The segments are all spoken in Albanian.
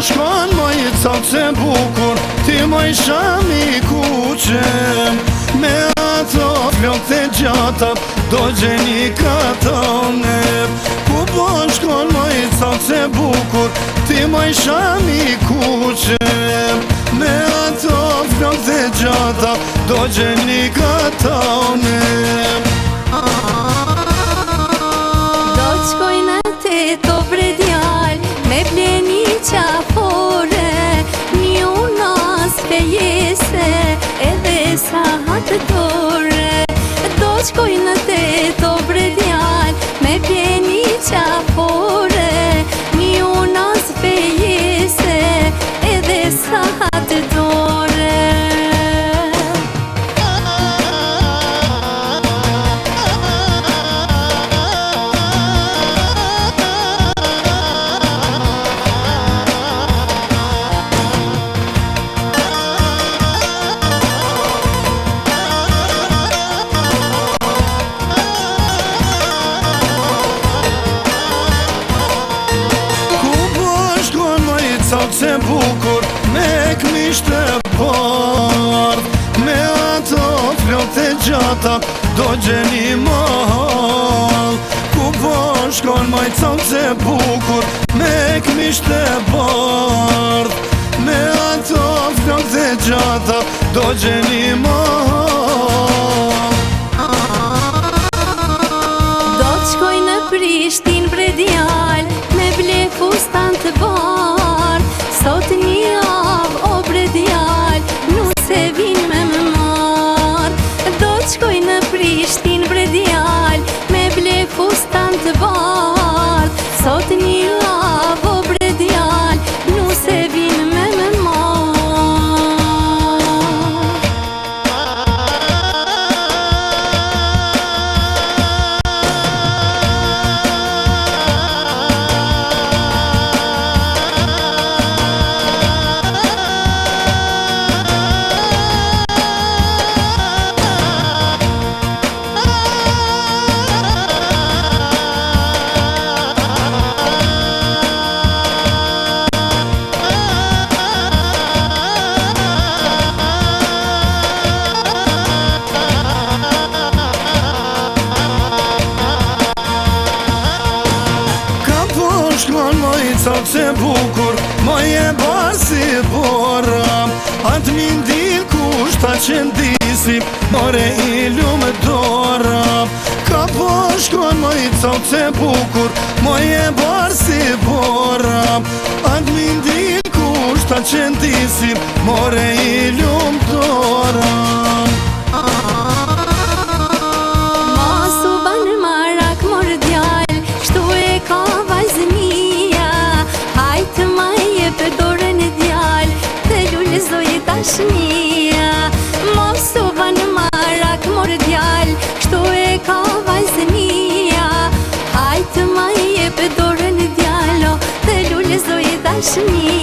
shkon moj cak se bukur, ti moj shami kuqem. Me ato flokët e gjata, do gjeni katone. Ku po shkon moj cak se bukur, ti moj shami kuqem. Me ato flokët e gjata, do gjeni katone. Do t'shkoj në te to bre djal, me ble një qafore, një unas fejese, edhe sa hatë dore. Do t'shkoj në te to bre djal, me ble një qafore, një unas fejese, edhe sa hatë dore. Cak se bukur, me këmisht e bardh. Me ato flokët e gjata, do gjeni mahal. Ku po shkon moj cak se bukur, me këmisht e bardh. Me ato flokët e gjata, do gjeni mahal. Do t'shkoj në Prishtin bre djal, me ble fustan të bardh. Sot një javë o bre djal, nuk se vin me më marr. Do t'shkoj në Prishtin bre djal, me ble fustan të bardh. Sot një javë o bre djal, nuk se vin me më Cak se bukur, moj e barë si bora. Atë mindin kushta që ndisi, more i lumë dora. Ka po shkon moj cak se bukur, moj e barë si bora. Atë mindin kushta që ndisi, more i lumë dora. Masu banë marak mor djal, shtu e ka vajzënia. Hajtë ma jep dorën e djal, të lullëzoj dashnia. Masu banë marak mor djal, shtu e ka vajzënia. Hajtë ma jep dorën e djal, të lullëzoj dashnia.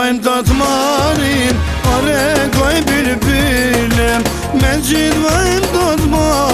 vajmë të të marim, ore goj bilbilim, me gjithë vajmë të të marim.